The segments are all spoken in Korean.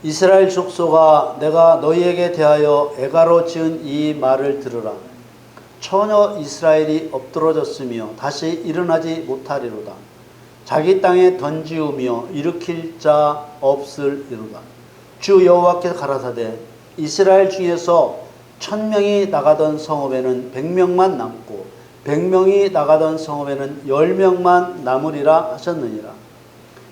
이스라엘 족속아, 내가 너희에게 대하여 애가로 지은 이 말을 들으라. 처녀 이스라엘이 엎드러졌으며 다시 일어나지 못하리로다. 자기 땅에 던지우며 일으킬 자 없으리로다. 주 여호와께서 가라사대 이스라엘 중에서 1000명이 나가던 성읍에는 100명만 남고 100명이 나가던 성읍에는 10명만 남으리라 하셨느니라.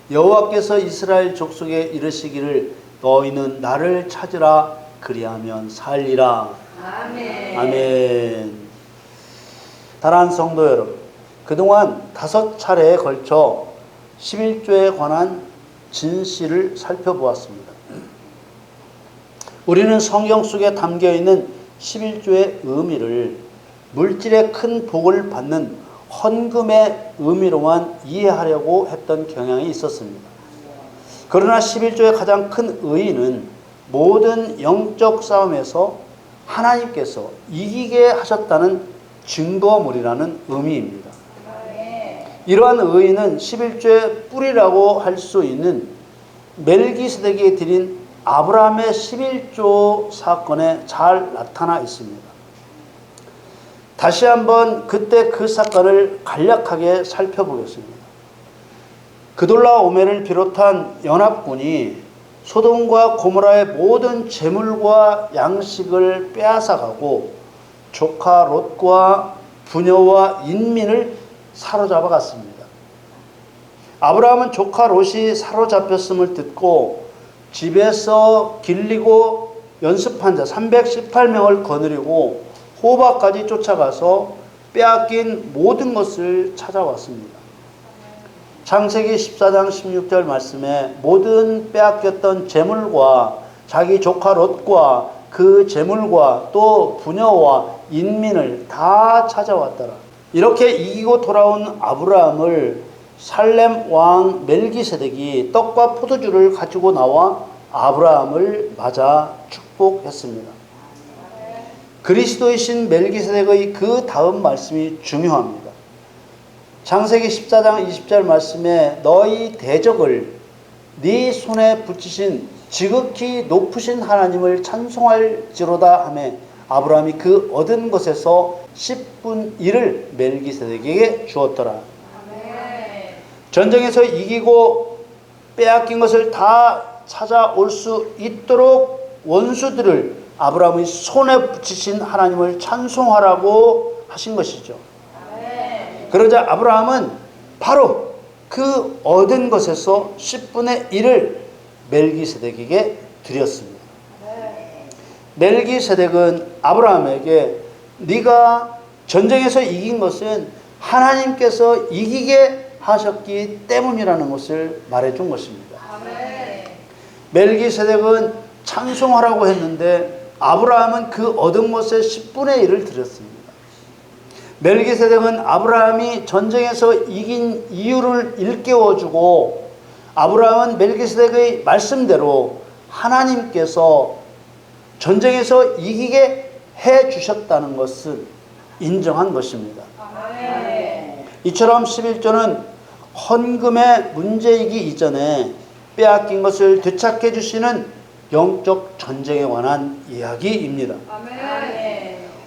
여호와께서 이스라엘 족속에 이르시기를 너희는 나를 찾으라 그리하면 살리라. 아멘. 아멘. 사랑하는 성도 여러분, 그동안 5차례에 걸쳐 11조에 관한 진실을 살펴보았습니다. 우리는 성경 속에 담겨있는 11조의 의미를 물질의 큰 복을 받는 헌금의 의미로만 이해하려고 했던 경향이 있었습니다. 그러나 11조의 가장 큰 의의는 모든 영적 싸움에서 하나님께서 이기게 하셨다는 증거물이라는 의미입니다. 이러한 의의는 11조의 뿌리라고 할 수 있는 멜기세덱이 드린 아브라함의 11조 사건에 잘 나타나 있습니다. 다시 한번 그때 그 사건을 간략하게 살펴보겠습니다. 그돌라오멜을 비롯한 연합군이 소돔과 고모라의 모든 재물과 양식을 빼앗아가고 조카 롯과 부녀와 인민을 사로잡아 갔습니다. 아브라함은 조카 롯이 사로잡혔음을 듣고 집에서 길리고 연습한 자 318명을 거느리고 호바까지 쫓아가서 빼앗긴 모든 것을 찾아왔습니다. 창세기 14장 16절 말씀에 모든 빼앗겼던 재물과 자기 조카 롯과 그 재물과 또 부녀와 인민을 다 찾아왔더라. 이렇게 이기고 돌아온 아브라함을 살렘 왕 멜기세덱이 떡과 포도주를 가지고 나와 아브라함을 맞아 축복했습니다. 그리스도이신 멜기세덱의 그 다음 말씀이 중요합니다. 창세기 14장 20절 말씀에 너희 대적을 네 손에 붙이신 지극히 높으신 하나님을 찬송할지로다 하매 아브라함이 그 얻은 것에서 10분 1을 멜기세덱에게 주었더라. 전쟁에서 이기고 빼앗긴 것을 다 찾아올 수 있도록 원수들을 아브라함의 손에 붙이신 하나님을 찬송하라고 하신 것이죠. 그러자 아브라함은 바로 그 얻은 것에서 10분의 1을 멜기세덱에게 드렸습니다. 멜기세덱은 아브라함에게 네가 전쟁에서 이긴 것은 하나님께서 이기게 하셨기 때문이라는 것을 말해준 것입니다. 멜기세덱은 찬송하라고 했는데 아브라함은 그 얻은 것의 10분의 1을 드렸습니다. 멜기세덱은 아브라함이 전쟁에서 이긴 이유를 일깨워주고 아브라함은 멜기세덱의 말씀대로 하나님께서 전쟁에서 이기게 해주셨다는 것을 인정한 것입니다. 이처럼 11조는 헌금의 문제이기 이전에 빼앗긴 것을 되찾게 주시는 영적 전쟁에 관한 이야기입니다.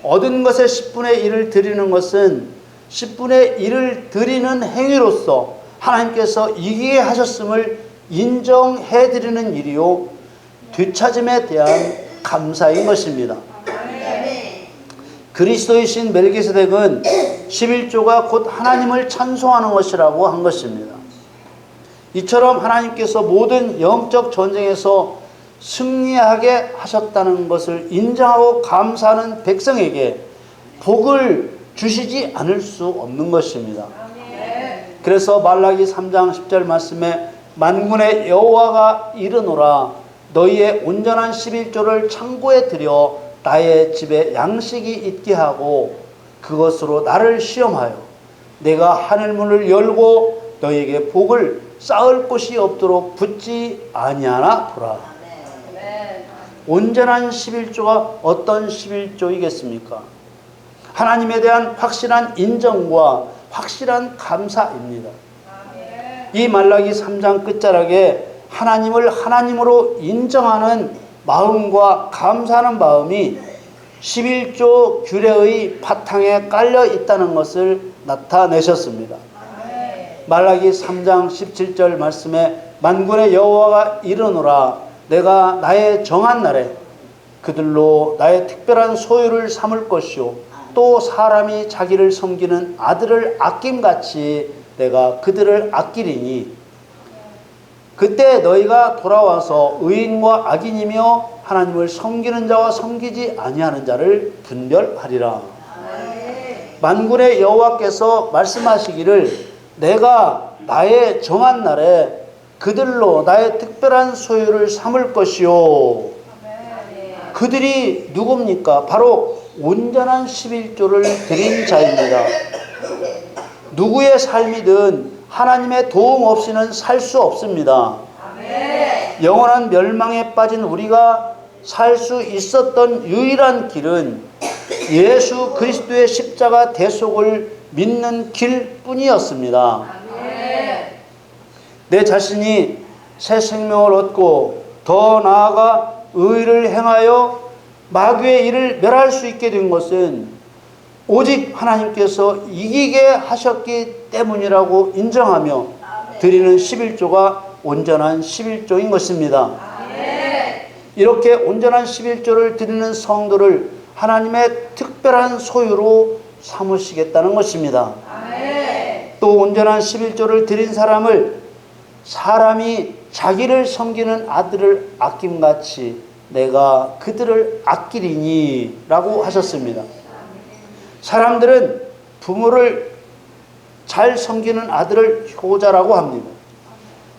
얻은 것의 10분의 1을 드리는 것은 10분의 1을 드리는 행위로서 하나님께서 이기게 하셨음을 인정해 드리는 일이요 되찾음에 대한 감사인 것입니다. 그리스도이신 멜기세덱은 11조가 곧 하나님을 찬송하는 것이라고 한 것입니다. 이처럼 하나님께서 모든 영적 전쟁에서 승리하게 하셨다는 것을 인정하고 감사하는 백성에게 복을 주시지 않을 수 없는 것입니다. 그래서 말라기 3장 10절 말씀에 만군의 여호와가 이르노라 너희의 온전한 11조를 창고에 들여 나의 집에 양식이 있게 하고 그것으로 나를 시험하여 내가 하늘문을 열고 너희에게 복을 쌓을 곳이 없도록 붙지 아니하나 보라. 온전한 11조가 어떤 11조이겠습니까? 하나님에 대한 확실한 인정과 확실한 감사입니다. 이 말라기 3장 끝자락에 하나님을 하나님으로 인정하는 마음과 감사하는 마음이 11조 규례의 바탕에 깔려 있다는 것을 나타내셨습니다. 말라기 3장 17절 말씀에 만군의 여호와가 이르노라 내가 나의 정한 날에 그들로 나의 특별한 소유를 삼을 것이요 또 사람이 자기를 섬기는 아들을 아낌같이 내가 그들을 아끼리니 그때 너희가 돌아와서 의인과 악인이며 하나님을 섬기는 자와 섬기지 아니하는 자를 분별하리라. 만군의 여호와께서 말씀하시기를 내가 나의 정한 날에 그들로 나의 특별한 소유를 삼을 것이요. 그들이 누굽니까? 바로 온전한 11조를 드린 자입니다. 누구의 삶이든 하나님의 도움 없이는 살 수 없습니다. 영원한 멸망에 빠진 우리가 살 수 있었던 유일한 길은 예수 그리스도의 십자가 대속을 믿는 길뿐이었습니다. 내 자신이 새 생명을 얻고 더 나아가 의를 행하여 마귀의 일을 멸할 수 있게 된 것은 오직 하나님께서 이기게 하셨기 때문이라고 인정하며 드리는 11조가 온전한 11조인 것입니다. 이렇게 온전한 11조를 드리는 성도를 하나님의 특별한 소유로 삼으시겠다는 것입니다. 또 온전한 11조를 드린 사람을 사람이 자기를 섬기는 아들을 아낌같이 내가 그들을 아끼리니 라고 하셨습니다. 사람들은 부모를 잘 섬기는 아들을 효자라고 합니다.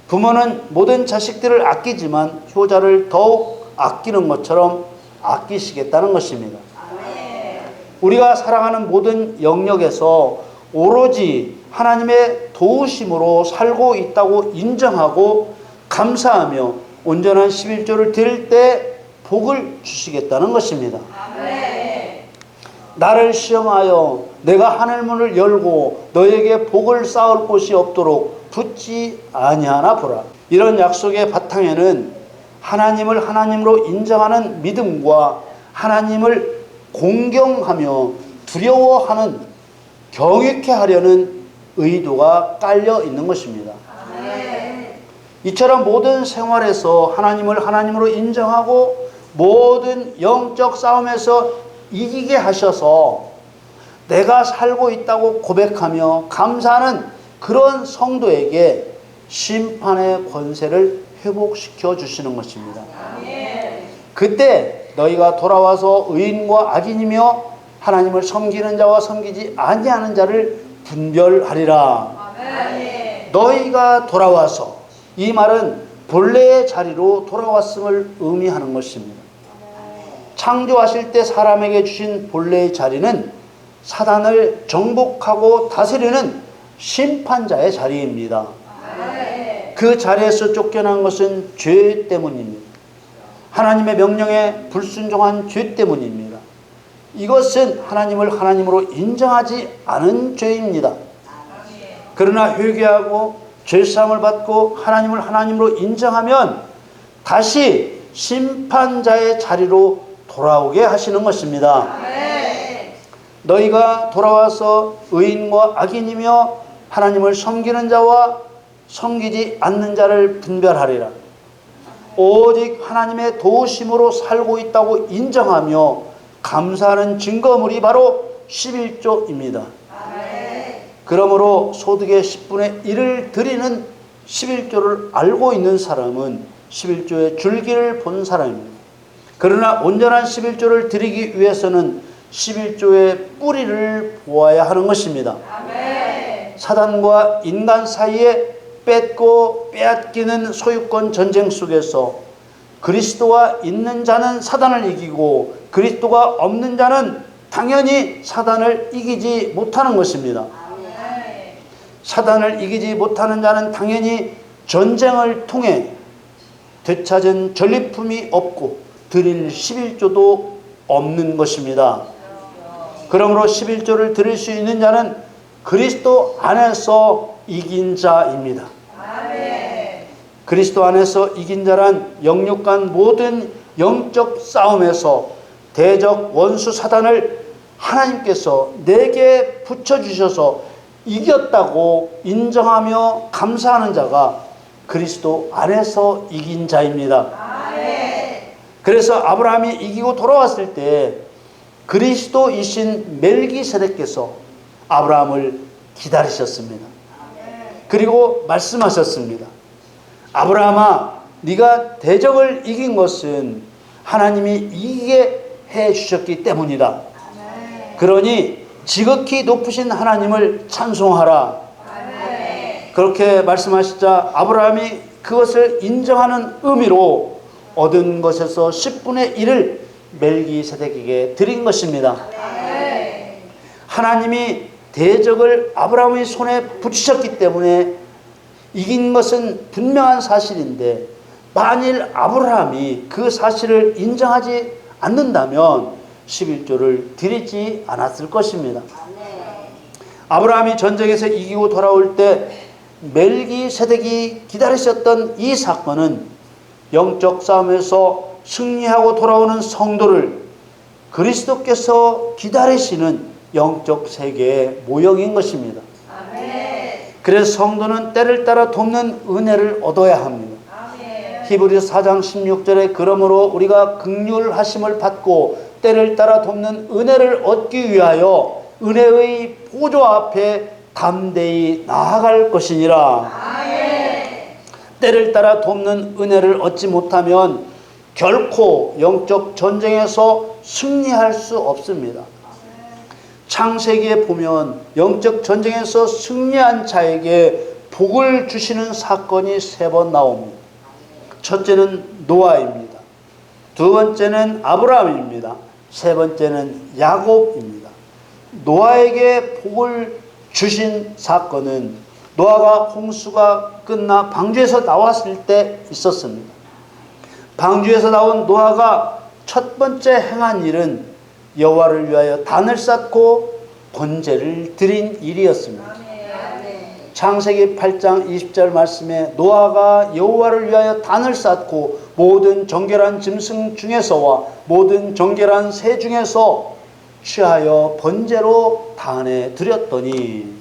부모는 모든 자식들을 아끼지만 효자를 더욱 아끼는 것처럼 아끼시겠다는 것입니다. 우리가 살아가는 모든 영역에서 오로지 하나님의 도우심으로 살고 있다고 인정하고 감사하며 온전한 11조를 드릴 때 복을 주시겠다는 것입니다. 나를 시험하여 내가 하늘문을 열고 너에게 복을 쌓을 곳이 없도록 붙지 아니하나 보라. 이런 약속의 바탕에는 하나님을 하나님으로 인정하는 믿음과 하나님을 공경하며 두려워하는 경외케 하려는 의도가 깔려 있는 것입니다. 이처럼 모든 생활에서 하나님을 하나님으로 인정하고 모든 영적 싸움에서 이기게 하셔서 내가 살고 있다고 고백하며 감사하는 그런 성도에게 심판의 권세를 회복시켜 주시는 것입니다. 그때 너희가 돌아와서 의인과 악인이며 하나님을 섬기는 자와 섬기지 아니하는 자를 분별하리라. 너희가 돌아와서, 이 말은 본래의 자리로 돌아왔음을 의미하는 것입니다. 창조하실 때 사람에게 주신 본래의 자리는 사단을 정복하고 다스리는 심판자의 자리입니다. 그 자리에서 쫓겨난 것은 죄 때문입니다. 하나님의 명령에 불순종한 죄 때문입니다. 이것은 하나님을 하나님으로 인정하지 않은 죄입니다. 그러나 회개하고 죄사함을 받고 하나님을 하나님으로 인정하면 다시 심판자의 자리로 돌아오게 하시는 것입니다. 너희가 돌아와서 의인과 악인이며 하나님을 섬기는 자와 섬기지 않는 자를 분별하리라. 오직 하나님의 도우심으로 살고 있다고 인정하며 감사하는 증거물이 바로 11조입니다. 그러므로 소득의 10분의 1을 드리는 11조를 알고 있는 사람은 11조의 줄기를 본 사람입니다. 그러나 온전한 11조를 드리기 위해서는 11조의 뿌리를 보아야 하는 것입니다. 사단과 인간 사이에 뺏고 빼앗기는 소유권 전쟁 속에서 그리스도가 있는 자는 사단을 이기고 그리스도가 없는 자는 당연히 사단을 이기지 못하는 것입니다. 사단을 이기지 못하는 자는 당연히 전쟁을 통해 되찾은 전리품이 없고 드릴 11조도 없는 것입니다. 그러므로 11조를 드릴 수 있는 자는 그리스도 안에서 이긴 자입니다. 그리스도 안에서 이긴 자란 영육간 모든 영적 싸움에서 대적 원수 사단을 하나님께서 내게 붙여주셔서 이겼다고 인정하며 감사하는 자가 그리스도 안에서 이긴 자입니다. 그래서 아브라함이 이기고 돌아왔을 때 그리스도이신 멜기세덱께서 아브라함을 기다리셨습니다. 그리고 말씀하셨습니다. 아브라함아, 네가 대적을 이긴 것은 하나님이 이기게 해주셨기 때문이다. 그러니 지극히 높으신 하나님을 찬송하라. 그렇게 말씀하시자 아브라함이 그것을 인정하는 의미로 얻은 것에서 10분의 1을 멜기세덱에게 드린 것입니다. 하나님이 대적을 아브라함의 손에 붙이셨기 때문에 이긴 것은 분명한 사실인데, 만일 아브라함이 그 사실을 인정하지 않는다면 11조를 드리지 않았을 것입니다. 아브라함이 전쟁에서 이기고 돌아올 때 멜기세덱이 기다리셨던 이 사건은 영적 싸움에서 승리하고 돌아오는 성도를 그리스도께서 기다리시는 영적 세계의 모형인 것입니다. 그래서 성도는 때를 따라 돕는 은혜를 얻어야 합니다. 히브리서 4장 16절에 그러므로 우리가 긍휼하심을 받고 때를 따라 돕는 은혜를 얻기 위하여 은혜의 보좌 앞에 담대히 나아갈 것이니라. 때를 따라 돕는 은혜를 얻지 못하면 결코 영적 전쟁에서 승리할 수 없습니다. 창세기에 보면 영적 전쟁에서 승리한 자에게 복을 주시는 사건이 3번 나옵니다. 첫째는 노아입니다. 두 번째는 아브라함입니다. 세 번째는 야곱입니다. 노아에게 복을 주신 사건은 노아가 홍수가 끝나 방주에서 나왔을 때 있었습니다. 방주에서 나온 노아가 첫 번째 행한 일은 여호와를 위하여 단을 쌓고 번제를 드린 일이었습니다. 창세기 8장 20절 말씀에 노아가 여호와를 위하여 단을 쌓고 모든 정결한 짐승 중에서와 모든 정결한 새 중에서 취하여 번제로 단에 드렸더니,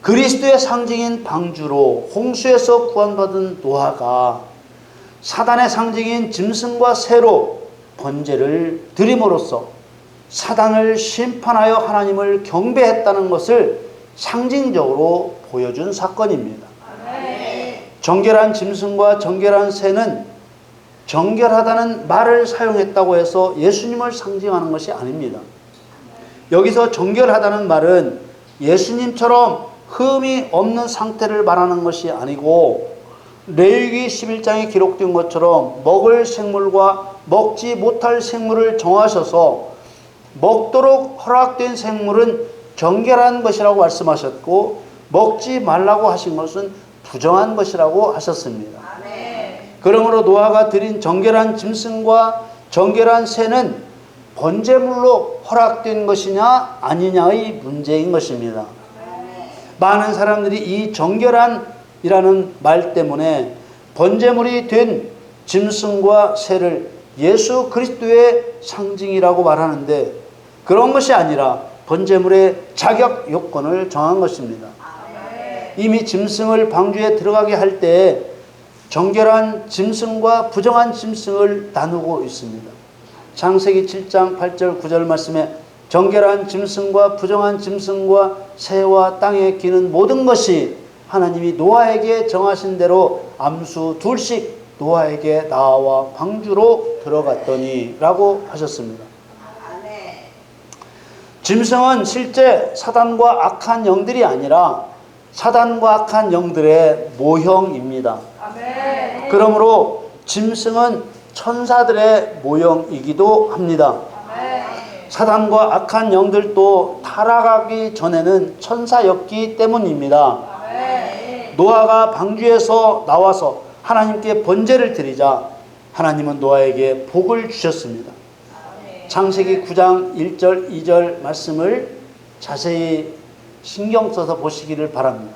그리스도의 상징인 방주로 홍수에서 구원받은 노아가 사단의 상징인 짐승과 새로 번제를 드림으로써 사단을 심판하여 하나님을 경배했다는 것을 상징적으로 보여준 사건입니다. 정결한 짐승과 정결한 새는 정결하다는 말을 사용했다고 해서 예수님을 상징하는 것이 아닙니다. 여기서 정결하다는 말은 예수님처럼 흠이 없는 상태를 말하는 것이 아니고, 레위기 11장에 기록된 것처럼 먹을 생물과 먹지 못할 생물을 정하셔서 먹도록 허락된 생물은 정결한 것이라고 말씀하셨고, 먹지 말라고 하신 것은 부정한 것이라고 하셨습니다. 그러므로 노아가 드린 정결한 짐승과 정결한 새는 번제물로 허락된 것이냐 아니냐의 문제인 것입니다. 많은 사람들이 이 정결한이라는 말 때문에 번제물이 된 짐승과 새를 예수 그리스도의 상징이라고 말하는데, 그런 것이 아니라 번제물의 자격 요건을 정한 것입니다. 이미 짐승을 방주에 들어가게 할 때 정결한 짐승과 부정한 짐승을 나누고 있습니다. 창세기 7장 8절 9절 말씀에 정결한 짐승과 부정한 짐승과 새와 땅에 기는 모든 것이 하나님이 노아에게 정하신 대로 암수 둘씩 노아에게 나와 방주로 들어갔더니 라고 하셨습니다. 짐승은 실제 사단과 악한 영들이 아니라 사단과 악한 영들의 모형입니다. 그러므로 짐승은 천사들의 모형이기도 합니다. 사단과 악한 영들도 타락하기 전에는 천사였기 때문입니다. 노아가 방주에서 나와서 하나님께 번제를 드리자 하나님은 노아에게 복을 주셨습니다. 창세기 9장 1절 2절 말씀을 자세히 신경 써서 보시기를 바랍니다.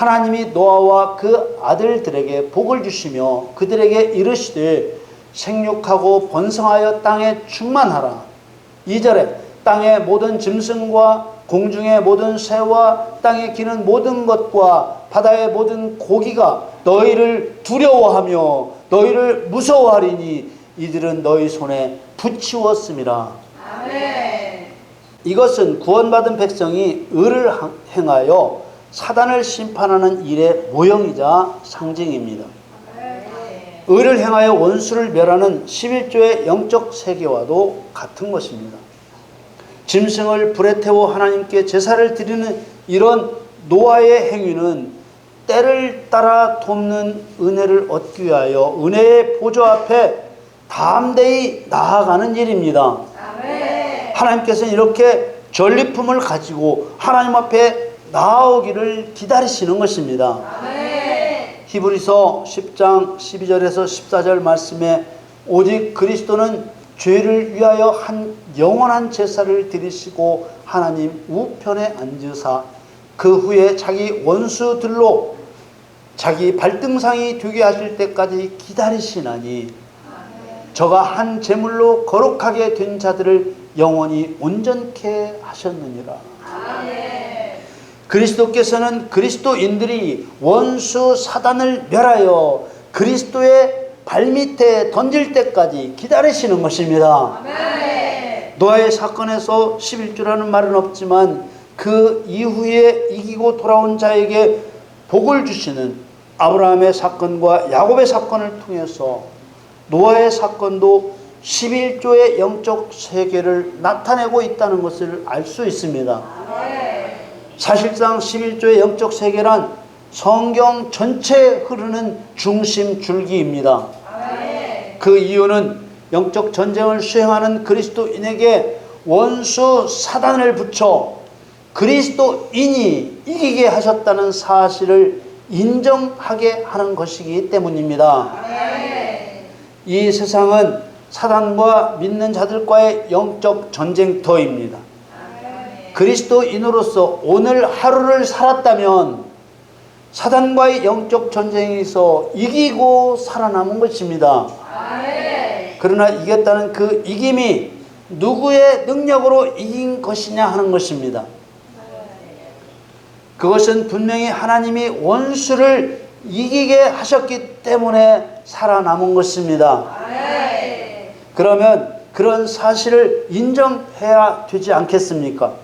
하나님이 노아와 그 아들들에게 복을 주시며 그들에게 이르시되 생육하고 번성하여 땅에 충만하라. 2절에 땅의 모든 짐승과 공중의 모든 새와 땅에 기는 모든 것과 바다의 모든 고기가 너희를 두려워하며 너희를 무서워하리니 이들은 너희 손에 붙이웠음이라. 아멘. 이것은 구원받은 백성이 의를 행하여 사단을 심판하는 일의 모형이자 상징입니다. 의를 행하여 원수를 멸하는 11조의 영적 세계와도 같은 것입니다. 짐승을 불에 태워 하나님께 제사를 드리는 이런 노아의 행위는 때를 따라 돕는 은혜를 얻기 위하여 은혜의 보좌 앞에 담대히 나아가는 일입니다. 하나님께서는 이렇게 전리품을 가지고 하나님 앞에 나아오기를 기다리시는 것입니다. 히브리서 10장 12절에서 14절 말씀에 오직 그리스도는 죄를 위하여 한 영원한 제사를 드리시고 하나님 우편에 앉으사 그 후에 자기 원수들로 자기 발등상이 되게 하실 때까지 기다리시나니 저가 한 제물로 거룩하게 된 자들을 영원히 온전케 하셨느니라. 그리스도께서는 그리스도인들이 원수 사단을 멸하여 그리스도의 발밑에 던질 때까지 기다리시는 것입니다. 노아의 사건에서 11조라는 말은 없지만 그 이후에 이기고 돌아온 자에게 복을 주시는 아브라함의 사건과 야곱의 사건을 통해서 노아의 사건도 11조의 영적 세계를 나타내고 있다는 것을 알 수 있습니다. 사실상 11조의 영적 세계란 성경 전체에 흐르는 중심 줄기입니다. 그 이유는 영적 전쟁을 수행하는 그리스도인에게 원수 사단을 붙여 그리스도인이 이기게 하셨다는 사실을 인정하게 하는 것이기 때문입니다. 이 세상은 사단과 믿는 자들과의 영적 전쟁터입니다. 그리스도인으로서 오늘 하루를 살았다면 사단과의 영적 전쟁에서 이기고 살아남은 것입니다. 그러나 이겼다는 그 이김이 누구의 능력으로 이긴 것이냐 하는 것입니다. 그것은 분명히 하나님이 원수를 이기게 하셨기 때문에 살아남은 것입니다. 그러면 그런 사실을 인정해야 되지 않겠습니까?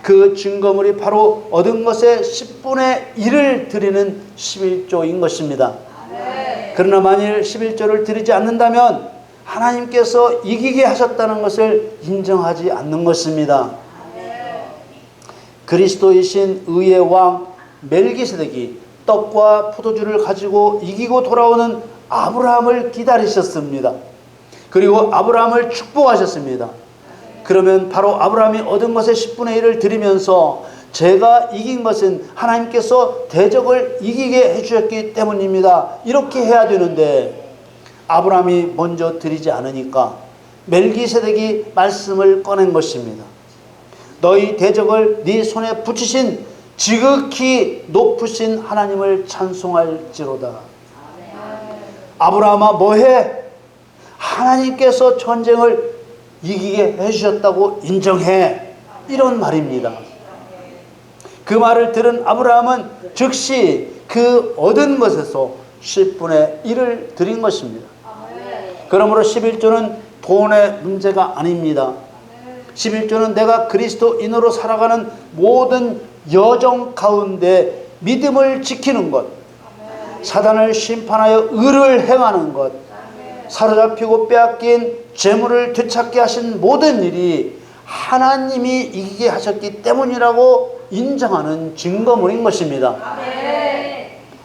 그 증거물이 바로 얻은 것의 10분의 1을 드리는 11조인 것입니다. 그러나 만일 11조를 드리지 않는다면 하나님께서 이기게 하셨다는 것을 인정하지 않는 것입니다. 그리스도이신 의의 왕 멜기세덱이 떡과 포도주를 가지고 이기고 돌아오는 아브라함을 기다리셨습니다. 그리고 아브라함을 축복하셨습니다. 그러면 바로 아브라함이 얻은 것의 10분의 1을 드리면서 제가 이긴 것은 하나님께서 대적을 이기게 해주셨기 때문입니다. 이렇게 해야 되는데 아브라함이 먼저 드리지 않으니까 멜기세덱이 말씀을 꺼낸 것입니다. 너희 대적을 네 손에 붙이신 지극히 높으신 하나님을 찬송할지로다. 아브라함아 뭐해? 하나님께서 전쟁을 이기게 해주셨다고 인정해. 이런 말입니다. 그 말을 들은 아브라함은 즉시 그 얻은 것에서 10분의 1을 드린 것입니다. 그러므로 11조는 돈의 문제가 아닙니다. 11조는 내가 그리스도인으로 살아가는 모든 여정 가운데 믿음을 지키는 것, 사단을 심판하여 의를 행하는 것, 사로잡히고 빼앗긴 재물을 되찾게 하신 모든 일이 하나님이 이기게 하셨기 때문이라고 인정하는 증거물인 것입니다.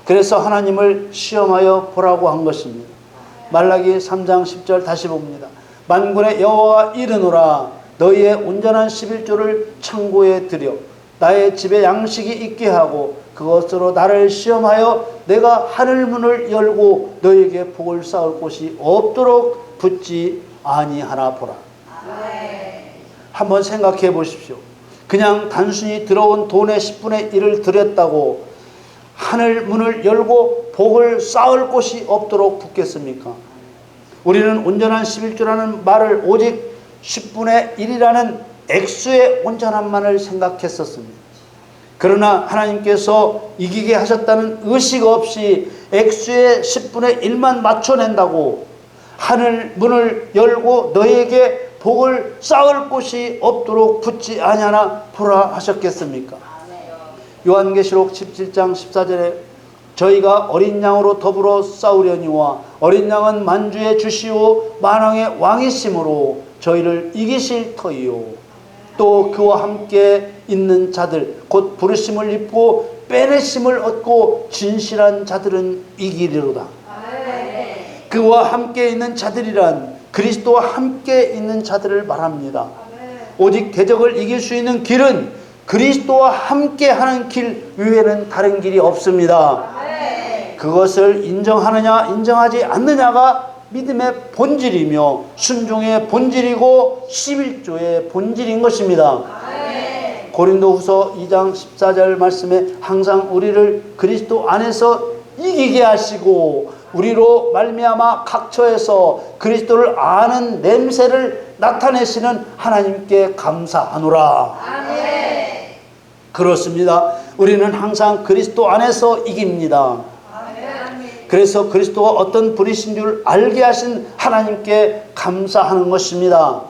그래서 하나님을 시험하여 보라고 한 것입니다. 말라기 3장 10절 다시 봅니다. 만군의 여호와가 이르노라 너희의 온전한 11조를 창고에 들여 나의 집에 양식이 있게 하고 그것으로 나를 시험하여 내가 하늘문을 열고 너희에게 복을 쌓을 곳이 없도록 붙지 아니하나 보라. 한번 생각해 보십시오. 그냥 단순히 들어온 돈의 10분의 1을 드렸다고 하늘 문을 열고 복을 쌓을 곳이 없도록 붙겠습니까? 우리는 온전한 11조라는 말을 오직 10분의 1이라는 액수의 온전함만을 생각했었습니다. 그러나 하나님께서 이기게 하셨다는 의식 없이 액수의 10분의 1만 맞춰낸다고 하늘 문을 열고 너에게 복을 쌓을 곳이 없도록 붙지 아니하나 보라 하셨겠습니까? 요한계시록 17장 14절에 저희가 어린 양으로 더불어 싸우려니와 어린 양은 만주의 주시오 만왕의 왕이심으로 저희를 이기실 터이요 또 그와 함께 있는 자들 곧 부르심을 입고 빼내심을 얻고 진실한 자들은 이기리로다. 그와 함께 있는 자들이란 그리스도와 함께 있는 자들을 말합니다. 오직 대적을 이길 수 있는 길은 그리스도와 함께 하는 길 외에는 다른 길이 없습니다. 그것을 인정하느냐 인정하지 않느냐가 믿음의 본질이며 순종의 본질이고 11조의 본질인 것입니다. 고린도후서 2장 14절 말씀에 항상 우리를 그리스도 안에서 이기게 하시고 우리로 말미암아 각처에서 그리스도를 아는 냄새를 나타내시는 하나님께 감사하노라. 그렇습니다. 우리는 항상 그리스도 안에서 이깁니다. 그래서 그리스도가 어떤 분이신 줄 알게 하신 하나님께 감사하는 것입니다.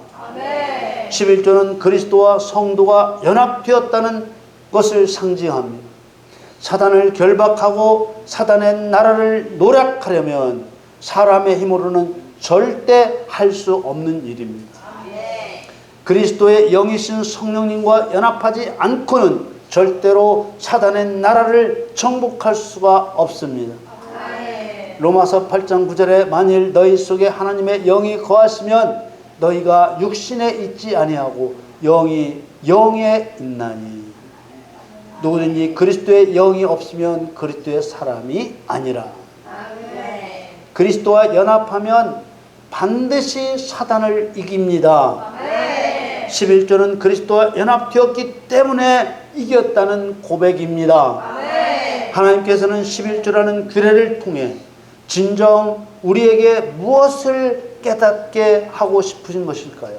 11조는 그리스도와 성도가 연합되었다는 것을 상징합니다. 사단을 결박하고 사단의 나라를 노략하려면 사람의 힘으로는 절대 할 수 없는 일입니다. 그리스도의 영이신 성령님과 연합하지 않고는 절대로 사단의 나라를 정복할 수가 없습니다. 로마서 8장 9절에 만일 너희 속에 하나님의 영이 거하시면 너희가 육신에 있지 아니하고 영이 영에 있나니 누구든지 그리스도의 영이 없으면 그리스도의 사람이 아니라. 그리스도와 연합하면 반드시 사단을 이깁니다. 11조는 그리스도와 연합되었기 때문에 이겼다는 고백입니다. 하나님께서는 11조라는 규례를 통해 진정 우리에게 무엇을 깨닫게 하고 싶으신 것일까요?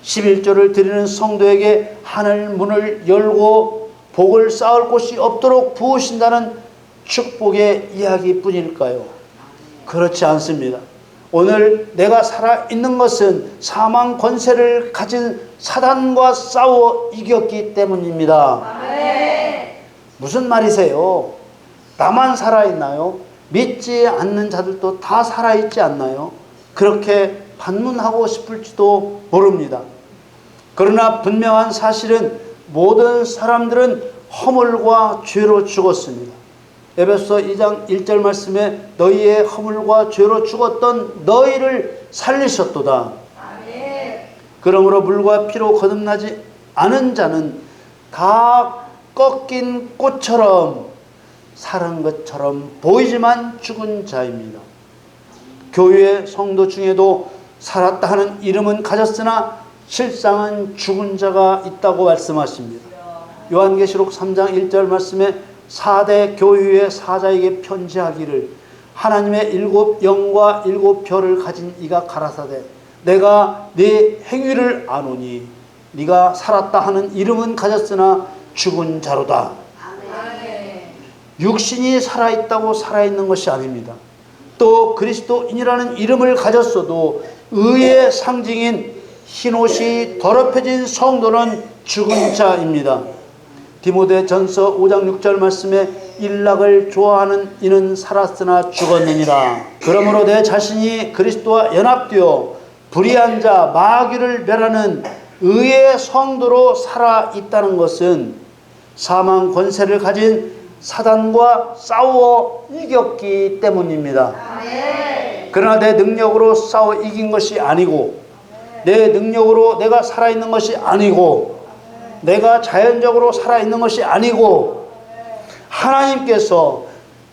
11조를 드리는 성도에게 하늘 문을 열고 복을 쌓을 곳이 없도록 부으신다는 축복의 이야기뿐일까요? 그렇지 않습니다. 오늘 내가 살아있는 것은 사망 권세를 가진 사단과 싸워 이겼기 때문입니다. 무슨 말이세요? 나만 살아있나요? 믿지 않는 자들도 다 살아있지 않나요? 그렇게 반문하고 싶을지도 모릅니다. 그러나 분명한 사실은 모든 사람들은 허물과 죄로 죽었습니다. 에베소서 2장 1절 말씀에 너희의 허물과 죄로 죽었던 너희를 살리셨도다. 그러므로 물과 피로 거듭나지 않은 자는 다 꺾인 꽃처럼 살은 것처럼 보이지만 죽은 자입니다. 교회 성도 중에도 살았다 하는 이름은 가졌으나 실상은 죽은 자가 있다고 말씀하십니다. 요한계시록 3장 1절 말씀에 4대 교회의 사자에게 편지하기를 하나님의 7 영과 7 별을 가진 이가 가라사대 내가 네 행위를 아노니 네가 살았다 하는 이름은 가졌으나 죽은 자로다. 육신이 살아있다고 살아있는 것이 아닙니다. 또 그리스도인이라는 이름을 가졌어도 의의 상징인 흰옷이 더럽혀진 성도는 죽은 자입니다. 디모데전서 5장 6절 말씀에 일락을 좋아하는 이는 살았으나 죽었느니라. 그러므로 내 자신이 그리스도와 연합되어 불의한 자 마귀를 멸하는 의의 성도로 살아있다는 것은 사망 권세를 가진 사단과 싸워 이겼기 때문입니다. 그러나 내 능력으로 싸워 이긴 것이 아니고 내 능력으로 내가 살아있는 것이 아니고 내가 자연적으로 살아있는 것이 아니고 하나님께서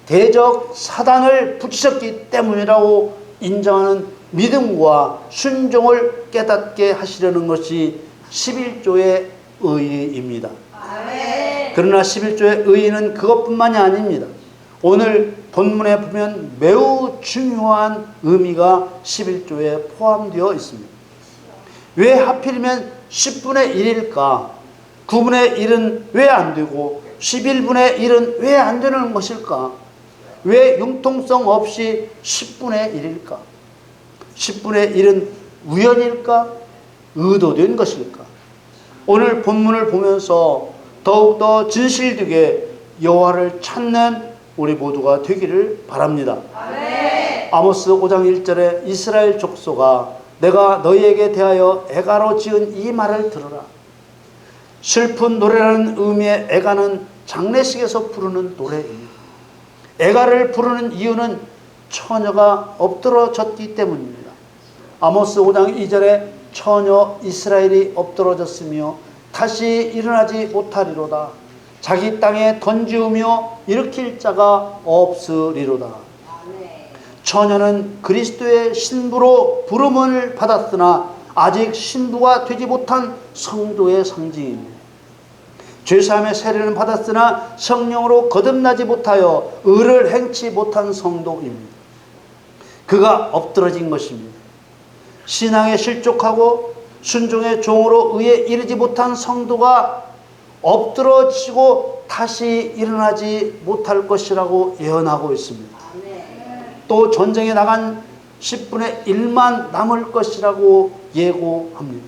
대적 사단을 붙이셨기 때문이라고 인정하는 믿음과 순종을 깨닫게 하시려는 것이 11조의 의의입니다. 그러나 11조의 의의는 그것뿐만이 아닙니다. 오늘 본문에 보면 매우 중요한 의미가 11조에 포함되어 있습니다. 왜 하필이면 10분의 1일까? 9분의 1은 왜 안 되고 11분의 1은 왜 안 되는 것일까? 왜 융통성 없이 10분의 1일까? 10분의 1은 우연일까? 의도된 것일까? 오늘 본문을 보면서 더욱더 진실되게 여호와를 찾는 우리 모두가 되기를 바랍니다. 아멘. 아모스 5장 1절에 이스라엘 족속아 내가 너희에게 대하여 애가로 지은 이 말을 들으라. 슬픈 노래라는 의미의 애가는 장례식에서 부르는 노래입니다. 애가를 부르는 이유는 처녀가 엎드러졌기 때문입니다. 아모스 5장 2절에 처녀 이스라엘이 엎드러졌으며 다시 일어나지 못하리로다. 자기 땅에 던지우며 일으킬 자가 없으리로다. 처녀는 그리스도의 신부로 부름을 받았으나 아직 신부가 되지 못한 성도의 상징입니다. 죄사함의 세례는 받았으나 성령으로 거듭나지 못하여 의를 행치 못한 성도입니다. 그가 엎드러진 것입니다. 신앙에 실족하고 순종의 종으로 의에 이르지 못한 성도가 엎드러지고 다시 일어나지 못할 것이라고 예언하고 있습니다. 또 전쟁에 나간 10분의 1만 남을 것이라고 예고합니다.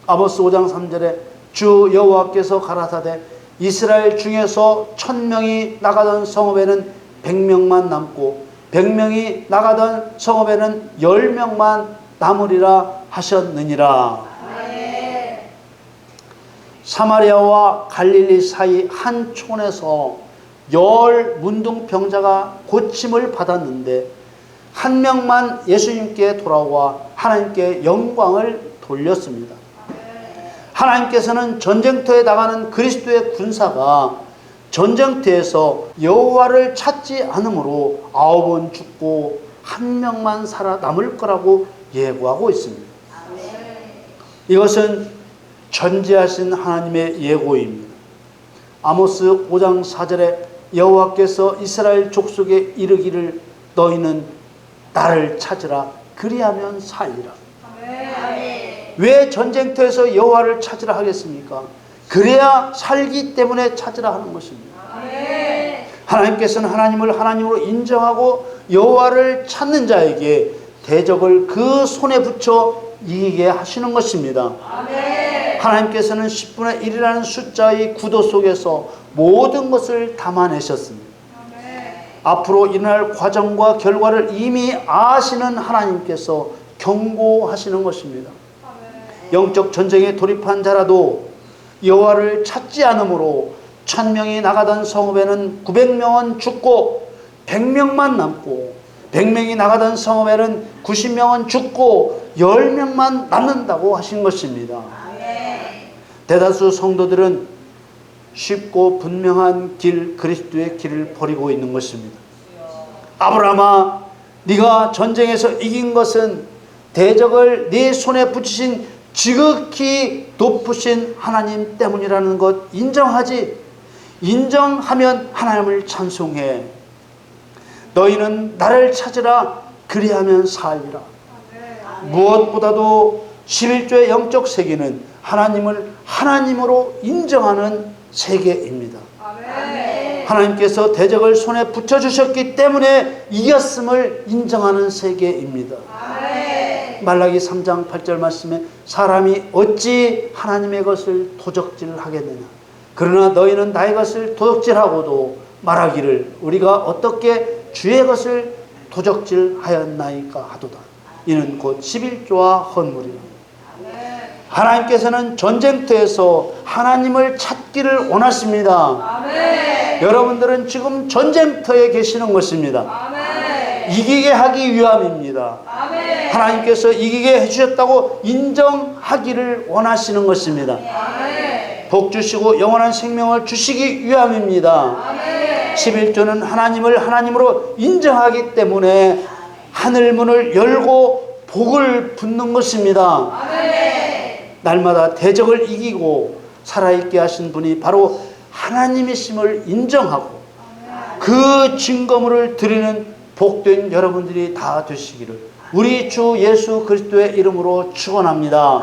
아모스 5장 3절에 주 여호와께서 가라사대 이스라엘 중에서 1000명이 나가던 성읍에는 100명만 남고 100명이 나가던 성읍에는 10명만 남으리라 하셨느니라. 사마리아와 갈릴리 사이 한 촌에서 10 문둥병자가 고침을 받았는데 한 명만 예수님께 돌아와 하나님께 영광을 돌렸습니다. 하나님께서는 전쟁터에 나가는 그리스도의 군사가 전쟁터에서 여호와를 찾지 않으므로 9은 죽고 한 명만 살아남을 거라고 예고하고 있습니다. 이것은 전지하신 하나님의 예고입니다. 아모스 5장 4절에 여호와께서 이스라엘 족속에 이르기를 너희는 나를 찾으라 그리하면 살리라. 왜 전쟁터에서 여호와를 찾으라 하겠습니까? 그래야 살기 때문에 찾으라 하는 것입니다. 하나님께서는 하나님을 하나님으로 인정하고 여호와를 찾는 자에게 대적을 그 손에 붙여 이기게 하시는 것입니다. 하나님께서는 10분의 1이라는 숫자의 구도 속에서 모든 것을 담아내셨습니다. 앞으로 일어날 과정과 결과를 이미 아시는 하나님께서 경고하시는 것입니다. 영적 전쟁에 돌입한 자라도 여호와를 찾지 않으므로 1000명이 나가던 성읍에는 900명은 죽고 100명만 남고 100명이 나가던 성읍에는 90명은 죽고 10명만 남는다고 하신 것입니다. 대다수 성도들은 쉽고 분명한 길, 그리스도의 길을 버리고 있는 것입니다. 아브라함아, 네가 전쟁에서 이긴 것은 대적을 네 손에 붙이신 지극히 높으신 하나님 때문이라는 것 인정하지. 인정하면 하나님을 찬송해. 너희는 나를 찾으라 그리하면 살리라. 무엇보다도 11조의 영적 세계는 하나님을 하나님으로 인정하는 세계입니다. 하나님께서 대적을 손에 붙여주셨기 때문에 이겼음을 인정하는 세계입니다. 말라기 3장 8절 말씀에 사람이 어찌 하나님의 것을 도적질하겠느냐. 그러나 너희는 나의 것을 도적질하고도 말하기를 우리가 어떻게 주의 것을 도적질하였나이까 하도다. 이는 곧 11조와 헌물이라. 하나님께서는 전쟁터에서 하나님을 찾기를 원하십니다. 여러분들은 지금 전쟁터에 계시는 것입니다. 이기게 하기 위함입니다. 하나님께서 이기게 해주셨다고 인정하기를 원하시는 것입니다. 복 주시고 영원한 생명을 주시기 위함입니다. 11조는 하나님을 하나님으로 인정하기 때문에 하늘문을 열고 복을 붓는 것입니다. 날마다 대적을 이기고 살아있게 하신 분이 바로 하나님이심을 인정하고 그 증거물을 드리는 복된 여러분들이 다 되시기를 우리 주 예수 그리스도의 이름으로 축원합니다.